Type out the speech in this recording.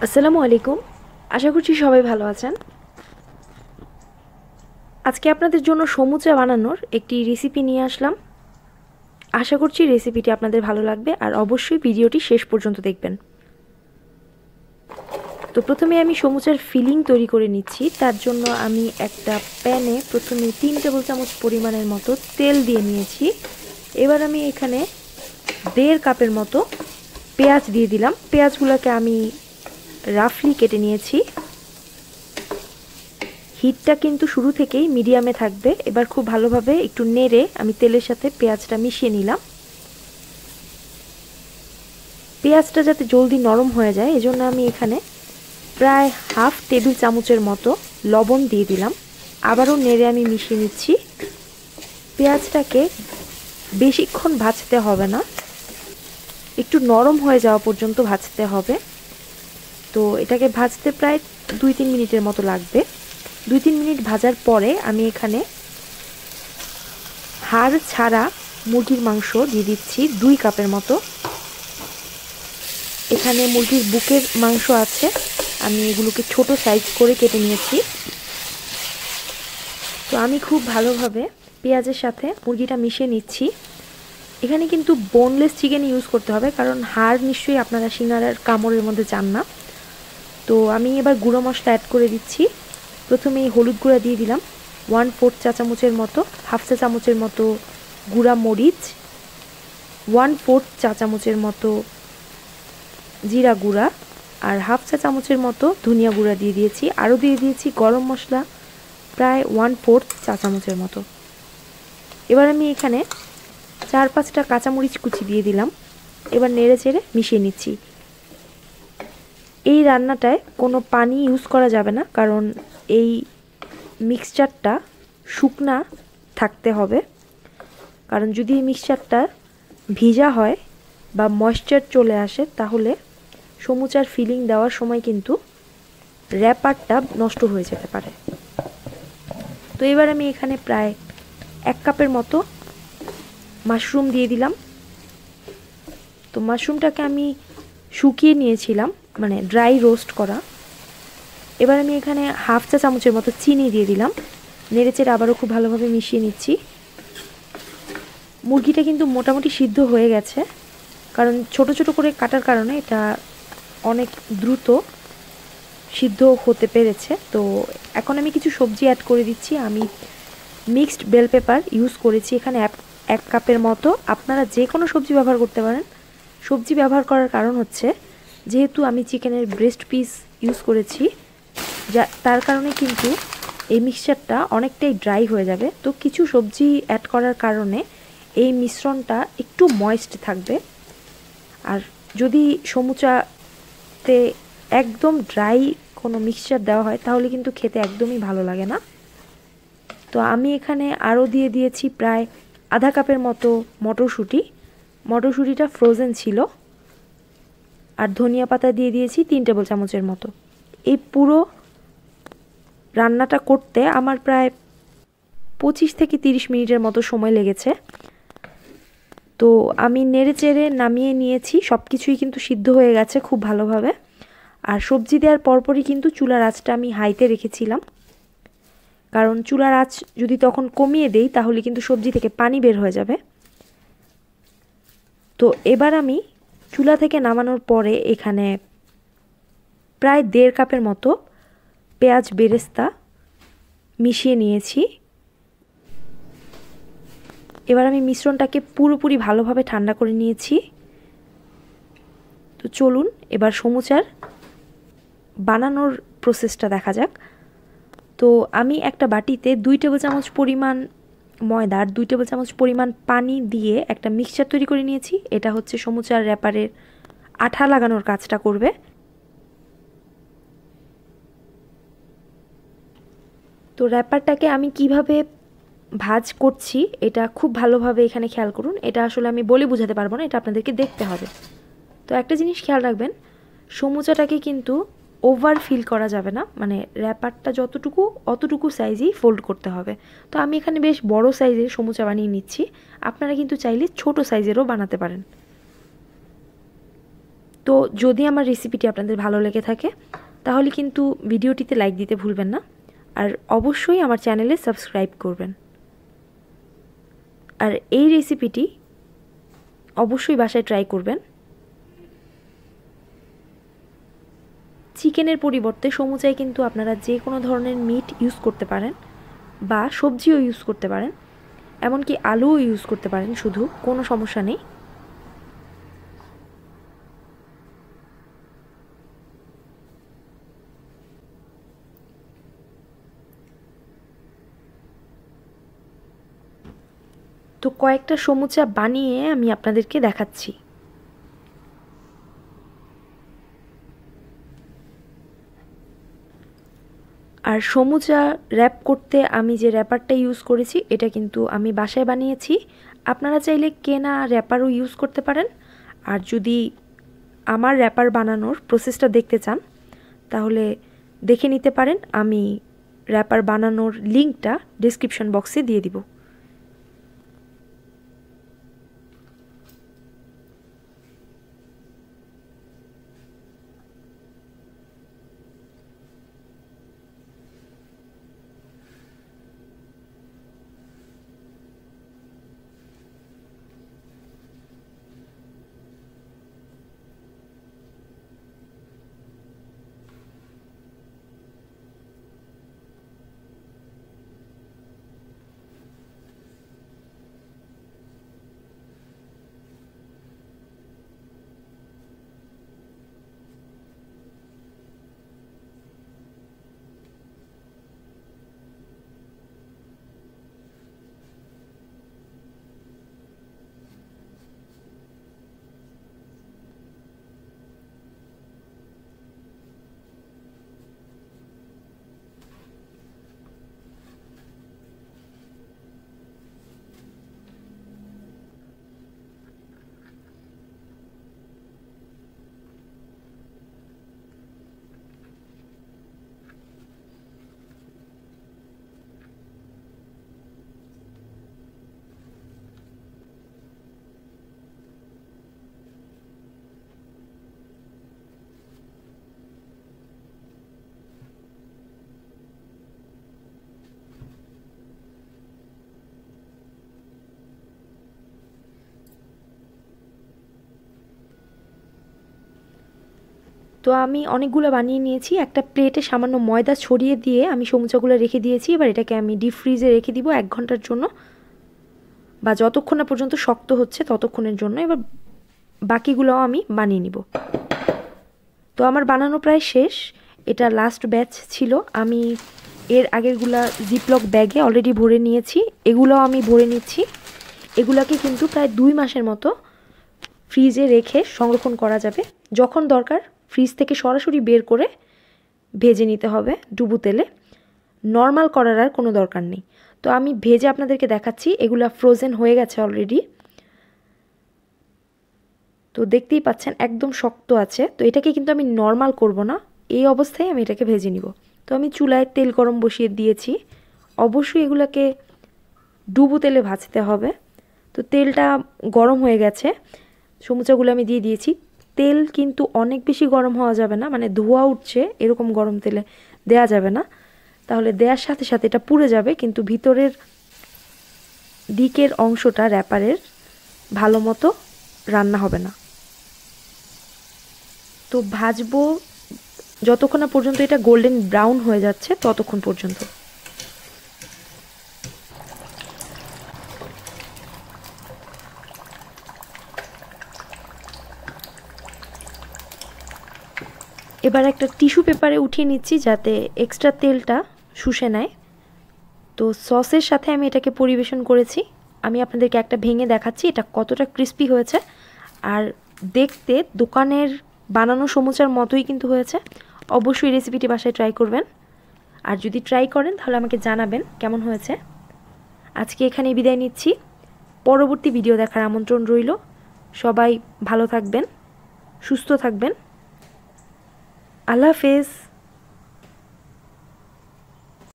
আসসালামু আলাইকুম। আশা করছি সবাই ভালো আছেন। আজকে আপনাদের জন্য সমুচা বানানোর একটি রেসিপি নিয়ে আসলাম। আশা করছি রেসিপিটি আপনাদের ভালো লাগবে আর অবশ্যই ভিডিওটি শেষ পর্যন্ত দেখবেন। তো প্রথমে আমি সমুচার ফিলিং তৈরি করে নিচ্ছি। তার জন্য আমি একটা প্যানে প্রথমে 3 টেবিল চামচ পরিমাণের মতো তেল দিয়ে নিয়েছি। এবার আমি এখানে 1.5 কাপের মতো পেঁয়াজ দিয়ে দিলাম। পেঁয়াজগুলোকে আমি রাফলি কেটে নিয়েছি। হিটটা কিন্তু শুরু থেকেই মিডিয়ামে থাকবে। এবার খুব ভালোভাবে একটু নেড়ে আমি তেলের সাথে পেঁয়াজটা মিশিয়ে নিলাম। পেঁয়াজটা যাতে জলদি নরম হয়ে যায় এজন্য আমি এখানে প্রায় হাফ টেবিল চামচের মতো লবণ দিয়ে দিলাম। আবারও নেড়ে আমি মিশিয়ে নিচ্ছি। পেঁয়াজটাকে বেশিক্ষণ ভাজতে হবে না, একটু নরম হয়ে যাওয়া পর্যন্ত ভাজতে হবে। তো এটাকে ভাজতে প্রায় 2-3 মিনিটের মতো লাগবে। 2-3 মিনিট ভাজার পরে আমি এখানে হাড় ছাড়া মুরগির মাংস দিয়ে দিচ্ছি 2 কাপের মতো। এখানে মুরগির বুকের মাংস আছে, আমি এগুলোকে ছোট সাইজ করে কেটে নিয়েছি। তো আমি খুব ভালোভাবে পেঁয়াজের সাথে মুরগিটা মিশিয়ে নিচ্ছি। এখানে কিন্তু বোনলেস চিকেন ইউজ করতে হবে, কারণ হাড় নিশ্চয়ই আপনারা সিঙ্গারার কামড়ের মধ্যে চান না। তো আমি এবার গুঁড়ো মশলা অ্যাড করে দিচ্ছি। প্রথমেই হলুদ গুঁড়া দিয়ে দিলাম 1/4 চা চামচের মতো, হাফ চা চামচের মতো গুঁড়া মরিচ, 1/4 চা চামচের মতো জিরা গুঁড়া আর হাফ চা চামচের মতো ধনিয়া গুঁড়া দিয়ে দিয়েছি। আরও দিয়ে দিয়েছি গরম মশলা প্রায় 1/4 চা চামচের মতো। এবার আমি এখানে 4-5টা কাঁচামরিচ কুচি দিয়ে দিলাম। এবার নেড়ে চেড়ে মিশিয়ে নিচ্ছি। এই রান্নাটায় কোনো পানি ইউজ করা যাবে না, কারণ এই মিক্সচারটা শুকনা থাকতে হবে। কারণ যদি এই মিক্সচারটা ভিজা হয় বা ময়েশ্চার চলে আসে তাহলে সমুচার ফিলিং দেওয়ার সময় কিন্তু র্যাপারটা নষ্ট হয়ে যেতে পারে। তো এবার আমি এখানে প্রায় 1 কাপের মতো মাশরুম দিয়ে দিলাম। তো মাশরুমটাকে আমি শুকিয়ে নিয়েছিলাম, মানে ড্রাই রোস্ট করা। এবার আমি এখানে হাফ চা চামচের মতো চিনি দিয়ে দিলাম। নেড়েচেড়ে আবারও খুব ভালোভাবে মিশিয়ে নিচ্ছি। মুরগিটা কিন্তু মোটামুটি সিদ্ধ হয়ে গেছে, কারণ ছোট ছোট করে কাটার কারণে এটা অনেক দ্রুত সিদ্ধ হতে পেরেছে। তো এখন আমি কিছু সবজি অ্যাড করে দিচ্ছি। আমি মিক্সড বেল পেপার ইউজ করেছি এখানে 1 কাপের মতো। আপনারা যে কোনো সবজি ব্যবহার করতে পারেন। সবজি ব্যবহার করার কারণ হচ্ছে যেহেতু আমি চিকেনের ব্রেস্ট পিস ইউজ করেছি, তার কারণে কিন্তু এই মিক্সচারটা অনেকটাই ড্রাই হয়ে যাবে। তো কিছু সবজি অ্যাড করার কারণে এই মিশ্রণটা একটু ময়েস্ট থাকবে। আর যদি সমুচাতে একদম ড্রাই কোনো মিক্সচার দেওয়া হয় তাহলে কিন্তু খেতে একদমই ভালো লাগে না। তো আমি এখানে আরও দিয়ে দিয়েছি প্রায় আধা কাপের মতো মটরশুঁটি। মটরশুঁটিটা ফ্রোজেন ছিল। আর ধনিয়া পাতা দিয়ে দিয়েছি 3 টেবিল চামচের মতো। এই পুরো রান্নাটা করতে আমার প্রায় 25 থেকে 30 মিনিটের মতো সময় লেগেছে। তো আমি নেড়ে চেড়ে নামিয়ে নিয়েছি। সব কিছুই কিন্তু সিদ্ধ হয়ে গেছে খুব ভালোভাবে। আর সবজি দেওয়ার পরপরই কিন্তু চুলার আঁচটা আমি হাইতে রেখেছিলাম, কারণ চুলার আঁচ যদি তখন কমিয়ে দেই তাহলে কিন্তু সবজি থেকে পানি বের হয়ে যাবে। তো এবার আমি চুলা থেকে নামানোর পরে এখানে প্রায় 1.5 কাপের মতো পেঁয়াজ বেরেস্তা মিশিয়ে নিয়েছি। এবার আমি মিশ্রণটাকে পুরোপুরি ভালোভাবে ঠান্ডা করে নিয়েছি। তো চলুন এবার সমুচার বানানোর প্রসেসটা দেখা যাক। তো আমি একটা বাটিতে 2 টেবিল চামচ পরিমাণ ময়দা আর 2 টেবিল চামচ পরিমাণ পানি দিয়ে একটা মিক্সচার তৈরি করে নিয়েছি। এটা হচ্ছে সমুচার র্যাপারের আঠা লাগানোর কাজটা করবে। তো র্যাপারটাকে আমি কিভাবে ভাজ করছি এটা খুব ভালোভাবে এখানে খেয়াল করুন। এটা আসলে আমি বলে বোঝাতে পারবো না, এটা আপনাদেরকে দেখতে হবে। তো একটা জিনিস খেয়াল রাখবেন, সমুচাটাকে কিন্তু ওভার ফিল করা যাবে না, মানে র্যাপারটা যতটুকু অতটুকু সাইজেই ফোল্ড করতে হবে। তো আমি এখানে বেশ বড় সাইজের সমুচা বানিয়ে নিচ্ছি। আপনারা কিন্তু চাইলে ছোট সাইজেরও বানাতে পারেন। তো যদি আমার রেসিপিটি আপনাদের ভালো লেগে থাকে তাহলে কিন্তু ভিডিওটিতে লাইক দিতে ভুলবেন না, আর অবশ্যই আমার চ্যানেলে সাবস্ক্রাইব করবেন। আর এই রেসিপিটি অবশ্যই বাসায় ট্রাই করবেন। চিকেনের পরিবর্তে সমুচায় কিন্তু আপনারা যে কোনো ধরনের মিট ইউজ করতে পারেন বা সবজিও ইউজ করতে পারেন, এমনকি আলুও ইউজ করতে পারেন, শুধু কোনো সমস্যা নেই। তো কয়েকটা সমুচা বানিয়ে আমি আপনাদেরকে দেখাচ্ছি। আর সমুচা র্যাপ করতে আমি যে র্যাপারটা ইউজ করেছি এটা কিন্তু আমি বাসায় বানিয়েছি। আপনারা চাইলে কেনা র্যাপারও ইউজ করতে পারেন। আর যদি আমার র্যাপার বানানোর প্রসেসটা দেখতে চান তাহলে দেখে নিতে পারেন, আমি র্যাপার বানানোর লিঙ্কটা ডেসক্রিপশন বক্সে দিয়ে দিব। তো আমি অনেকগুলো বানিয়ে নিয়েছি। একটা প্লেটে সামান্য ময়দা ছড়িয়ে দিয়ে আমি সমুচাগুলো রেখে দিয়েছি। এবার এটাকে আমি ডিপ ফ্রিজে রেখে দিব 1 ঘন্টার জন্য, বা যতক্ষণ না পর্যন্ত শক্ত হচ্ছে ততক্ষণের জন্য। এবার বাকিগুলোও আমি বানিয়ে নিব। তো আমার বানানো প্রায় শেষ। এটা লাস্ট ব্যাচ ছিল। আমি এর আগেরগুলা জিপলক ব্যাগে অলরেডি ভরে নিয়েছি, এগুলোও আমি ভরে নিচ্ছি। এগুলাকে কিন্তু প্রায় 2 মাসের মতো ফ্রিজে রেখে সংরক্ষণ করা যাবে। যখন দরকার ফ্রিজ থেকে সরাসরি বের করে ভেজে নিতে হবে ডুবো তেলে। নর্মাল করার আর কোনো দরকার নেই। তো আমি ভেজে আপনাদেরকে দেখাচ্ছি। এগুলা ফ্রোজেন হয়ে গেছে অলরেডি। তো দেখতেই পাচ্ছেন একদম শক্ত আছে। তো এটাকে কিন্তু আমি নর্মাল করব না, এই অবস্থায় আমি এটাকে ভেজে নিব। তো আমি চুলায় তেল গরম বসিয়ে দিয়েছি। অবশ্যই এগুলাকে ডুবো তেলে ভাজতে হবে। তো তেলটা গরম হয়ে গেছে, সমুচাগুলো আমি দিয়ে দিয়েছি। তেল কিন্তু অনেক বেশি গরম হওয়া যাবে না, মানে ধোঁয়া উঠছে এরকম গরম তেলে দেয়া যাবে না, তাহলে দেওয়ার সাথে সাথে এটা পুড়ে যাবে, কিন্তু ভিতরের দিকের অংশটা র্যাপারের ভালো মতো রান্না হবে না। তো ভাজবো যতক্ষণ না পর্যন্ত এটা গোল্ডেন ব্রাউন হয়ে যাচ্ছে ততক্ষণ পর্যন্ত। এবার একটা টিস্যু পেপারে উঠিয়ে নিচ্ছি যাতে এক্সট্রা তেলটা শুষে নেয়। তো সসের সাথে আমি এটাকে পরিবেশন করেছি। আমি আপনাদেরকে একটা ভেঙে দেখাচ্ছি এটা কতটা ক্রিস্পি হয়েছে। আর দেখতে দোকানের বানানো সমুচার মতোই কিন্তু হয়েছে। অবশ্যই রেসিপিটি বাসায় ট্রাই করবেন। আর যদি ট্রাই করেন তাহলে আমাকে জানাবেন কেমন হয়েছে। আজকে এখানেই বিদায় নিচ্ছি। পরবর্তী ভিডিও দেখার আমন্ত্রণ রইল। সবাই ভালো থাকবেন, সুস্থ থাকবেন। আল্লাহ হাফেজ।